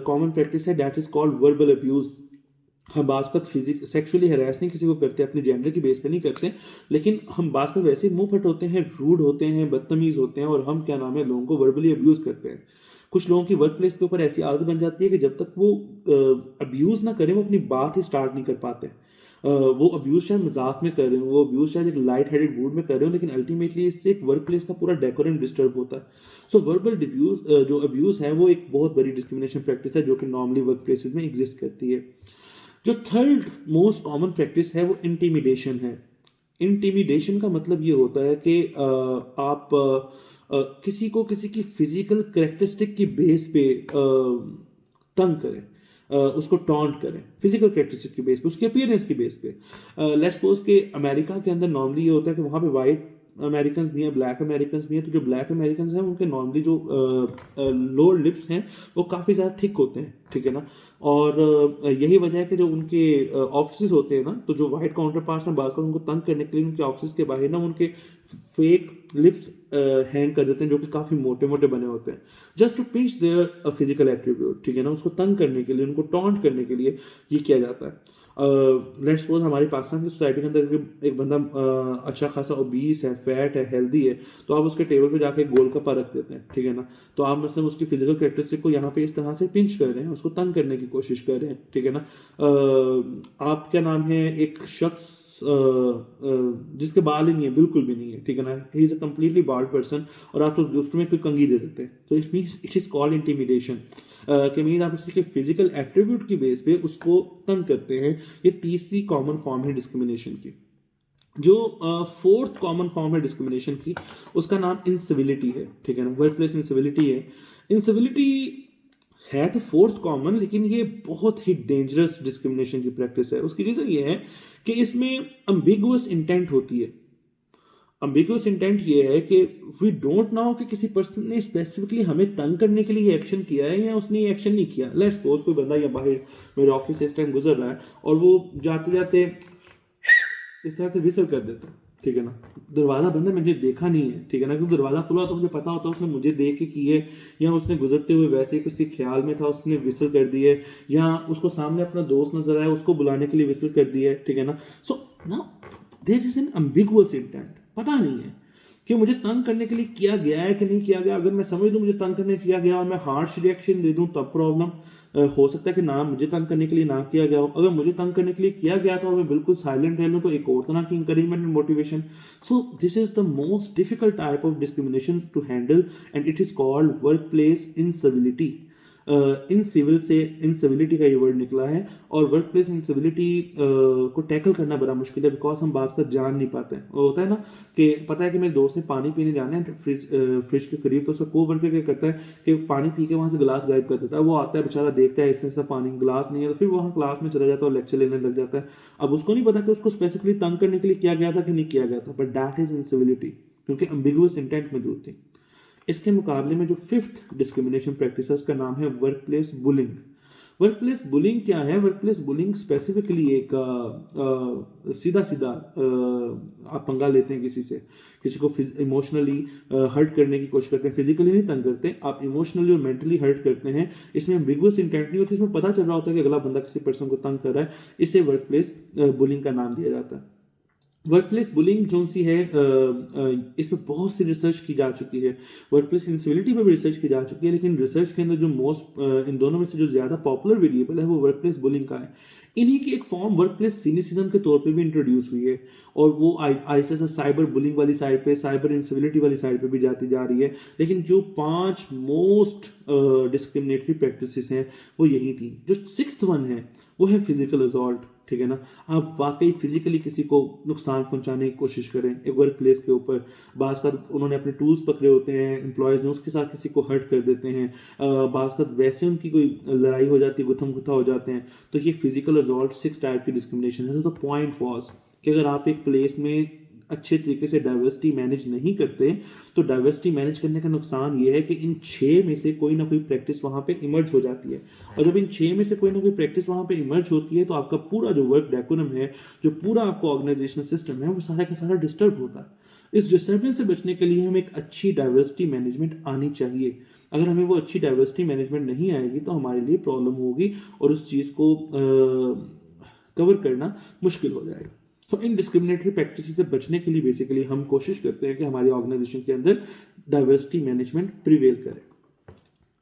कॉमन प्रैक्टिस है, that is called verbal abuse. हम बाज़ सेक्सुअली हरास नहीं किसी को करते, अपने जेंडर की बेस पे नहीं करते, लेकिन हम बाज़ वैसे मुंह फट होते हैं, रूड होते हैं, बदतमीज़ होते हैं, और हम क्या नाम है, लोगों को वर्बली अब्यूज़ करते हैं। कुछ लोगों की वर्क प्लेस के ऊपर ऐसी आदत बन जाती है कि जब तक वो अब्यूज़ ना करें वो अपनी बात ही स्टार्ट नहीं कर पाते। वो अब्यूज़ चाहे मजाक में कर रहे हो, वो अब्यूज़ चाहे एक लाइट हेडेड मूड में कर रहे हो, लेकिन अल्टीमेटली इससे एक वर्क प्लेस का पूरा डेकोरम डिस्टर्ब होता है। सो वर्बल डिब्यूज़ जो अब्यूज़ है वो एक बहुत बड़ी डिस्क्रिमिनेशन प्रैक्टिस है जो कि नॉर्मली वर्क प्लेसेस में एग्जिस्ट करती है। जो थर्ड मोस्ट कॉमन प्रैक्टिस है वो इंटिमिडेशन है। इंटिमिडेशन का मतलब ये होता है कि आप किसी को किसी की फिजिकल करेक्टरिस्टिक की बेस पे तंग करें, उसको टॉन्ट करें फिजिकल करेक्टरिस्टिक की बेस पे, उसके अपीयरेंस की बेस पे। लेट्स सपोज कि अमेरिका के अंदर नॉर्मली ये होता है कि वहाँ पे वाइट अमेरिकन भी हैं, ब्लैक अमेरिकन भी हैं। तो जो ब्लैक अमेरिकन हैं उनके नॉर्मली जो लोअर लिप्स हैं वो काफ़ी ज़्यादा थिक होते हैं, ठीक है ना। और यही वजह है कि जो उनके ऑफिस होते हैं ना, तो जो वाइट काउंटर पार्ट्स हैं बाज़ का उनको तंग करने के लिए उनके ऑफिस के बाहर ना उनके फेक लिप्स हैंग कर देते हैं जो कि काफ़ी मोटे मोटे बने होते हैं, just to pinch their physical attribute, ठीक है ना। उसको तंग करने के लिए, उनको टॉन्ट करने के लिए ये किया जाता है। लेट्स सपोज हमारी पाकिस्तान की सोसाइटी के अंदर एक बंदा अच्छा खासा ओबीस है, फैट है, हेल्दी है, तो आप उसके टेबल पे जाके गोलगप्पा रख देते हैं, ठीक है ना। तो आप मतलब उसकी फिजिकल कैरेक्टरिस्टिक को यहाँ पे इस तरह से पिंच कर रहे हैं, उसको तंग करने की कोशिश कर रहे हैं, ठीक है ना। आप क्या नाम है, एक शख्स जिसके बाल ही नहीं है, बिल्कुल भी नहीं है, ठीक है ना, he is a completely bald person, और आप तो गिफ्ट में कोई कंघी दे देते हैं, तो it means it is called intimidation. कि मीन आप किसी के फिजिकल एट्रीब्यूट की बेस पे उसको तंग करते हैं। ये तीसरी कॉमन फॉर्म है डिस्क्रिमिनेशन की। जो फोर्थ कॉमन फॉर्म है डिस्क्रिमिनेशन की, उसका नाम इंसिविलिटी है, ठीक है ना। वर्क प्लेस इंसिविलिटी है। इंसिविलिटी है तो फोर्थ कॉमन, लेकिन ये बहुत ही डेंजरस डिस्क्रिमिनेशन की प्रैक्टिस है। उसकी रीज़न ये है कि इसमें अम्बिगुअस इंटेंट होती है। अम्बिगुअस इंटेंट ये है कि वी डोंट नो कि किसी पर्सन ने स्पेसिफिकली हमें तंग करने के लिए एक्शन किया है या उसने ये एक्शन नहीं किया। लेट्स सपोज कोई बंदा या बाहर मेरे ऑफिस से इस टाइम गुजर रहा है और वो जाते जाते इस तरह से विसल कर देता है, ठीक है ना, दरवाज़ा बंद है, मुझे देखा नहीं है, ठीक है ना, क्योंकि दरवाज़ा खुला तो मुझे पता होता है उसने मुझे देख के की है, या उसने गुजरते हुए वैसे ही किसी ख्याल में था उसने विसल कर दी है, या उसको सामने अपना दोस्त नजर आया उसको बुलाने के लिए विसल कर दी है, ठीक है ना। So now there is an ambiguous intent, पता नहीं है कि मुझे तंग करने के लिए किया गया है कि नहीं किया गया। अगर मैं समझ लूँ मुझे तंग करने किया गया और मैं हार्श रिएक्शन दे दूँ तब प्रॉब्लम हो सकता है कि ना मुझे तंग करने के लिए ना किया गया हो। अगर मुझे तंग करने के लिए किया गया था और मैं बिल्कुल साइलेंट रह लूँ तो एक और तरह की encouragement and motivation. So this is the most difficult type of discrimination to handle and it is called work place incivility. Incivil से इनसिविलिटी का ये वर्ड निकला है, और वर्क प्लेस इनसिविलिटी को टैकल करना बड़ा मुश्किल है बिकॉज हम बात का जान नहीं पाते हैं। वो होता है ना कि पता है कि मेरे दोस्त ने पानी पीने जाना है फ्रिज के करीब, तो उसका को वर्कर क्या करता है कि पानी पी के वहाँ से गिलास गायब कर देता है। वो आता है बेचारा, देखता है इसने पानी गिलास नहीं है, तो फिर वहाँ क्लास में चला जाता है और लेक्चर लेने लग जाता है। अब उसको नहीं पता कि उसको स्पेसिफिकली तंग करने के लिए किया गया था कि नहीं किया गया था, बट दैट इज इनसिविलिटी क्योंकि अम्बिगुअस इंटेंट मौजूद थी। इसके मुकाबले में जो फिफ्थ डिस्क्रिमिनेशन प्रैक्टिस है उसका नाम है work place bullying. Work place bullying क्या है? वर्क प्लेस बुलिंग स्पेसिफिकली एक सीधा सीधा आप पंगा लेते हैं किसी से, किसी को इमोशनली हर्ट करने की कोशिश करते हैं, फिजिकली नहीं तंग करते, आप इमोशनली और मेंटली हर्ट करते हैं। इसमें एम्बिगुअस इंटेंट नहीं होती, इसमें पता चल रहा होता है कि अगला बंदा किसी पर्सन को तंग कर रहा है। इसे वर्क प्लेस बुलिंग का नाम दिया जाता है। वर्क प्लेस बुलिंग जो सी है इसमें बहुत सी रिसर्च की जा चुकी है। वर्क प्लेस इंसिविलिटी पर भी रिसर्च की जा चुकी है, लेकिन रिसर्च के अंदर जो मोस्ट इन दोनों में से जो ज़्यादा पॉपुलर वेरिएबल है वो वर्क प्लेस बुलिंग का है। इन्हीं की एक फॉर्म वर्क प्लेस सिनिसिज्म के तौर पे भी इंट्रोड्यूस हुई है, और वो आहिस्ता से साइबर बुलिंग वाली साइड पे, साइबर इंसिविलिटी वाली साइड पे भी जाती जा रही है। लेकिन जो 5 मोस्ट डिस्क्रिमिनेटरी प्रैक्टिसेस हैं वो यही थी। जो 6th वन है वो है फिजिकल असॉल्ट, ठीक है ना। आप वाकई फिजिकली किसी को नुकसान पहुंचाने की कोशिश करें एक वर्क प्लेस के ऊपर, बाज़ का उन्होंने अपने टूल्स पकड़े होते हैं एम्प्लॉयज़ ने, उसके साथ किसी को हर्ट कर देते हैं, बाज़ का वैसे उनकी कोई लड़ाई हो जाती है, गुत्थम गुत्था हो जाते हैं, तो ये फिजिकल असॉल्ट 6 टाइप की डिस्क्रिमिनेशन है। तो पॉइंट वॉज कि अगर आप एक प्लेस में अच्छे तरीके से डाइवर्सिटी मैनेज नहीं करते तो डाइवर्सिटी मैनेज करने का नुकसान ये है कि इन 6 में से कोई ना कोई प्रैक्टिस वहाँ पे इमर्ज हो जाती है, और जब इन 6 में से कोई ना कोई प्रैक्टिस वहाँ पे इमर्ज होती है तो आपका पूरा जो वर्क डेकोरम है, जो पूरा आपका ऑर्गेनाइजेशनल सिस्टम है, वो सारा का सारा डिस्टर्ब होता है। इस डिस्टर्बेंस से बचने के लिए हमें एक अच्छी डाइवर्सिटी मैनेजमेंट आनी चाहिए। अगर हमें वो अच्छी डाइवर्सिटी मैनेजमेंट नहीं आएगी तो हमारे लिए प्रॉब्लम होगी और उस चीज़ को कवर करना मुश्किल हो जाएगा। तो इन डिस्क्रिमिनेटरी प्रैक्टिस से बचने के लिए बेसिकली हम कोशिश करते हैं कि हमारी ऑर्गेनाइजेशन के अंदर डाइवर्सिटी मैनेजमेंट प्रिवेल करे।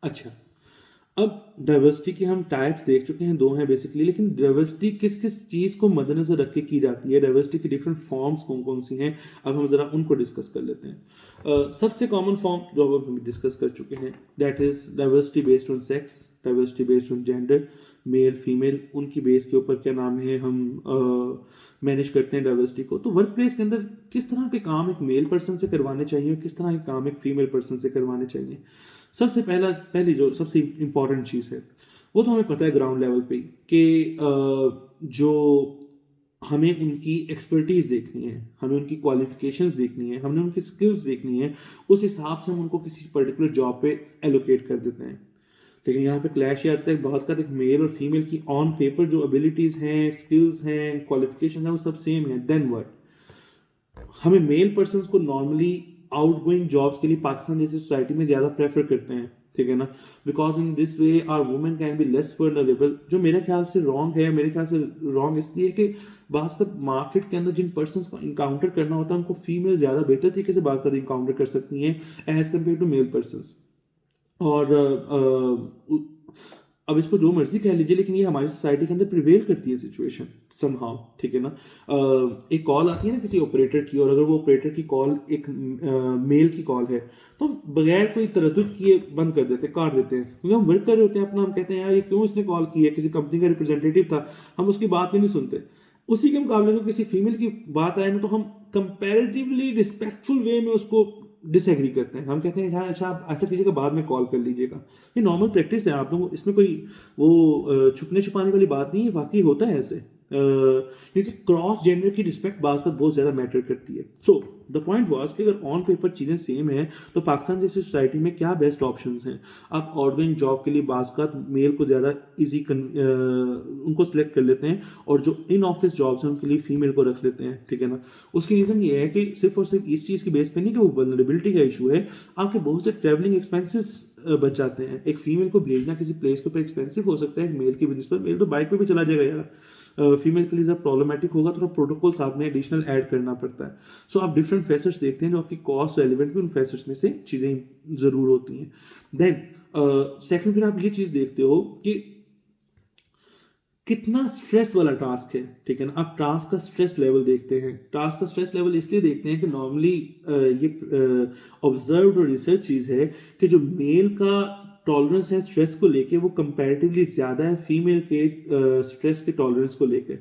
अच्छा, अब डाइवर्सिटी के हम टाइप्स देख चुके हैं, 2 हैं बेसिकली, लेकिन डाइवर्सिटी किस किस चीज़ को मद्देनजर रख के की जाती है, डाइवर्सिटी की डिफरेंट फॉर्म्स कौन कौन सी हैं, अब हम ज़रा उनको डिस्कस कर लेते हैं। सबसे कॉमन फॉर्म जो अब हम डिस्कस कर चुके हैं that is diversity based on sex, diversity based on gender, male female, उनकी बेस के ऊपर क्या नाम है हम मैनेज करते हैं डाइवर्सिटी को। तो वर्क प्लेस के अंदर किस तरह के काम एक मेल पर्सन से करवाने चाहिए, किस तरह के काम एक फीमेल पर्सन से करवाने चाहिए। सबसे पहली जो सबसे इम्पॉर्टेंट चीज़ है वो तो हमें पता है ग्राउंड लेवल पे कि जो हमें उनकी एक्सपर्टीज़ देखनी है, हमें उनकी क्वालिफिकेशंस देखनी है, हमने उनकी स्किल्स देखनी है, उस हिसाब से हम उनको किसी पर्टिकुलर जॉब पे एलोकेट कर देते हैं। लेकिन यहाँ पे क्लैश ये आता है बहुत का, एक मेल और फीमेल की ऑन पेपर जो एबिलिटीज़ हैं, स्किल्स हैं, क्वालिफिकेशन है, वो सब सेम है, देन व्हाट। हमें मेल पर्सन्स को नॉर्मली आउटगोइंग जॉब्स के लिए पाकिस्तान जैसी सोसाइटी में ज़्यादा प्रेफर करते हैं, ठीक है ना, because in this way are women can be less vulnerable, जो मेरे ख्याल से रॉन्ग है। मेरे ख्याल से रॉन्ग इसलिए कि बात का मार्केट के अंदर जिन पर्सन्स को इनकाउंटर करना होता है उनको फीमेल ज़्यादा बेहतर तरीके से बात कर इनकाउंटर कर सकती हैं as compare to male persons. और अब इसको जो मर्जी कह लीजिए, लेकिन ये हमारी सोसाइटी के अंदर प्रिवेल करती है सिचुएशन समहाउ, ठीक है ना। एक कॉल आती है ना किसी ऑपरेटर की, और अगर वो ऑपरेटर की कॉल एक मेल की कॉल है तो बगैर कोई तरद्दुद किए बंद कर देते, काट देते हैं, क्योंकि हम वर्क कर रहे होते हैं अपना, हम कहते हैं यार ये क्यों इसने कॉल की है, किसी कंपनी का रिप्रेजेंटेटिव था, हम उसकी बात भी नहीं सुनते। उसी के मुकाबले में किसी फीमेल की बात आए ना तो हम कंपैरेटिवली रिस्पेक्टफुल वे में उसको डिसएग्री करते हैं। हम कहते हैं यार अच्छा आप ऐसा कीजिएगा, बाद में कॉल कर लीजिएगा। ये नॉर्मल प्रैक्टिस है आप लोगों, इसमें कोई वो छुपने छुपाने वाली बात नहीं है, वाकई होता है ऐसे, क्योंकि क्रॉस जेंडर की रिस्पेक्ट बात पर बहुत ज़्यादा मैटर करती है। सो द पॉइंट वॉज कि अगर ऑन पेपर चीज़ें सेम है तो पाकिस्तान जैसी सोसाइटी में क्या बेस्ट ऑप्शंस हैं। आप आउटगोइंग जॉब के लिए बाज़ मेल को ज़्यादा ईजी उनको सिलेक्ट कर लेते हैं, और जो इन ऑफिस जॉब्स हैं उनके लिए फीमेल को रख लेते हैं, ठीक है ना। उसकी रीज़न ये है कि सिर्फ और सिर्फ इस चीज़ की बेस पे नहीं कि वो वल्नरेबिलिटी का इशू है, आपके बहुत से ट्रैवलिंग एक्सपेंसेस बच जाते हैं। एक फीमेल को भेजना किसी प्लेस के ऊपर एक्सपेंसिव हो सकता है, एक मेल की बिजनेस पर, मेल तो बाइक पे भी चला जाएगा यार, फीमेल के लिए जब प्रॉब्लमेटिक होगा तो प्रोटोकॉल साथ में एडिशनल ऐड करना पड़ता है। सो आप डिफरेंट फैसेट्स देखते हैं जो आपकी कॉस्ट रेलिवेंट भी उन फैसेट्स में से चीज़ें ज़रूर होती हैं। देन सेकंड फिर आप ये चीज़ देखते हो कि कितना स्ट्रेस वाला टास्क है, ठीक है ना। आप टास्क का स्ट्रेस लेवल देखते हैं। टास्क का स्ट्रेस लेवल इसलिए देखते हैं कि नॉर्मली ये ऑब्जर्व्ड और रिसर्च चीज़ है कि जो मेल का टॉलरेंस है स्ट्रेस को लेके वो कंपैरेटिवली ज़्यादा है फीमेल के स्ट्रेस के टॉलरेंस को लेके।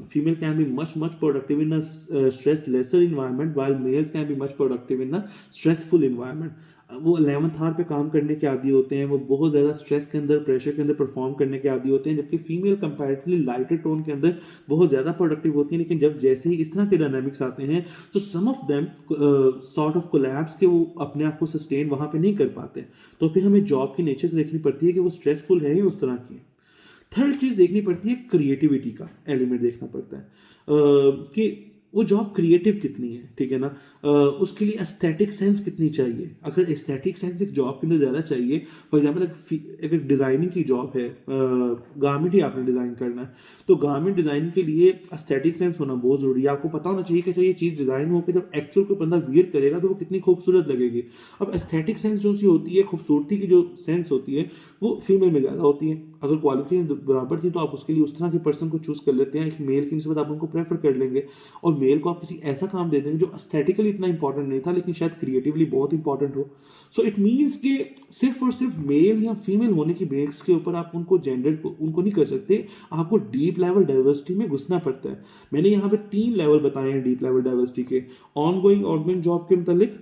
Female can be much much productive in a stress lesser environment, while males can be much productive in a stressful environment. वो 11th आवर पे काम करने के आदी होते हैं, वो बहुत ज़्यादा स्ट्रेस के अंदर, प्रेशर के अंदर परफॉर्म करने के आदी होते हैं, जबकि फीमेल कंपैरेटिवली लाइटर टोन के अंदर बहुत ज़्यादा प्रोडक्टिव होती हैं। लेकिन जब जैसे ही इस तरह के डायनामिक्स आते हैं तो some of them sort of collapse के वो अपने आप को सस्टेन वहाँ पे नहीं कर पाते। तो फिर हमें जॉब की नेचर देखनी पड़ती है कि वो स्ट्रेसफुल है या उस तरह की है। थर्ड चीज़ देखनी पड़ती है, क्रिएटिविटी का एलिमेंट देखना पड़ता है कि वो जॉब क्रिएटिव कितनी है, ठीक है ना। उसके लिए एस्थेटिक सेंस कितनी चाहिए। अगर एस्थेटिक सेंस एक जॉब के अंदर ज़्यादा चाहिए, फॉर एग्जांपल अगर डिज़ाइनिंग की जॉब है, गारमेंट ही आपने डिज़ाइन करना है, तो गारमेंट डिज़ाइन के लिए एस्थेटिक सेंस होना बहुत ज़रूरी है। आपको पता होना चाहिए कि ये चीज़ डिज़ाइन होकर जब एक्चुअल कोई बंदा वियर करेगा तो वो कितनी खूबसूरत लगेगी। अब एस्थेटिक सेंस जो सी होती है, खूबसूरती की जो सेंस होती है, वो फीमेल में ज़्यादा होती है। अगर क्वालिफिकेशन बराबर थी तो आप उसके लिए उस तरह के पर्सन को चूज़ कर लेते हैं, एक मेल की निस्बत आप उनको प्रेफर कर लेंगे, और मेल को आप किसी ऐसा काम दे देंगे जो एस्थेटिकली इतना इंपॉर्टेंट नहीं था लेकिन शायद क्रिएटिवली बहुत इंपॉर्टेंट हो। सो इट मीन्स कि सिर्फ और सिर्फ मेल या फीमेल होने की बेस के ऊपर आप उनको जेंडर को उनको नहीं कर सकते, आपको डीप लेवल डाइवर्सिटी में घुसना पड़ता है। मैंने यहाँ पे 3 लेवल बताए हैं डीप लेवल डाइवर्सिटी के, ऑनगोइंग जॉब के मुतालिक,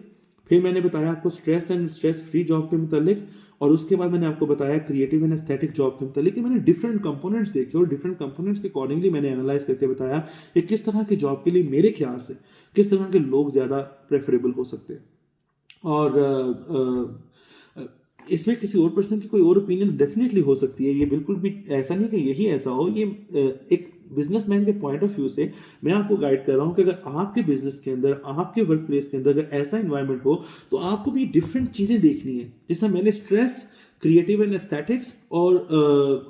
फिर मैंने बताया आपको stress and stress free job के मुतालिक, और उसके बाद मैंने आपको बताया क्रिएटिव एंड एस्थेटिक जॉब के मुतालिक कि मैंने डिफरेंट कंपोनेंट्स देखे और डिफरेंट कंपोनेंट्स के अकॉर्डिंगली मैंने एनालाइज करके बताया कि किस तरह की जॉब के लिए मेरे ख्याल से किस तरह के लोग ज़्यादा प्रेफरेबल हो सकते हैं। और इसमें किसी और पर्सन की कोई और ओपिनियन डेफिनेटली हो सकती है। ये बिल्कुल भी ऐसा नहीं कि यही ऐसा हो। ये एक बिजनेसमैन के पॉइंट ऑफ व्यू से मैं आपको गाइड कर रहा हूँ कि अगर आपके बिजनेस के अंदर, आपके वर्क प्लेस के अंदर अगर ऐसा इन्वायरमेंट हो तो आपको भी डिफरेंट चीज़ें देखनी है। जैसा मैंने स्ट्रेस, क्रिएटिव एंड एस्थेटिक्स और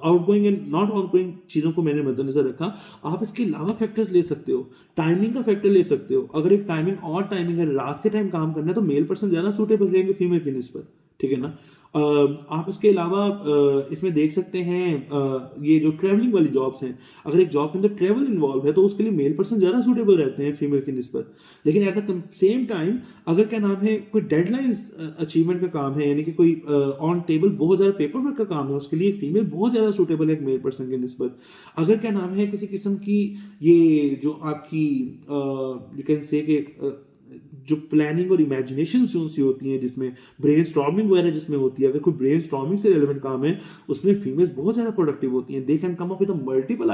आउटगोइंग एंड नॉट आउटगोइंग चीज़ों को मैंने मद्देनजर रखा। आप इसके अलावा फैक्टर्स ले सकते हो, टाइमिंग का फैक्टर ले सकते हो। अगर एक टाइमिंग और टाइमिंग है, रात के टाइम काम करना है, तो मेल पर्सन ज़्यादा सूटेबल रहेंगे फीमेल की निस्बत, ठीक है ना। आप इसके अलावा इसमें देख सकते हैं ये जो ट्रैवलिंग वाली जॉब्स हैं, अगर एक जॉब के अंदर ट्रैवल इन्वॉल्व है तो उसके लिए मेल पर्सन ज़्यादा सूटेबल रहते हैं फीमेल की निस्बत। लेकिन एट द सेम टाइम अगर क्या नाम है कोई डेडलाइंस अचीवमेंट का काम है, यानी कि कोई ऑन टेबल बहुत ज़्यादा पेपर वर्क का काम है, उसके लिए फीमेल बहुत ज़्यादा सूटेबल है एक मेल पर्सन की निस्बत। अगर क्या नाम है किसी किस्म की ये जो आपकी यू कैन से कि जो प्लानिंग और इमेजिनेशन जो सी होती हैं, जिसमें ब्रेन स्टॉर्मिंग वगैरह जिसमें होती है, अगर कोई ब्रेन स्टॉर्मिंग से रिलेवेंट काम है उसमें फीमेल्स बहुत ज़्यादा प्रोडक्टिव होती हैं। They can come up with multiple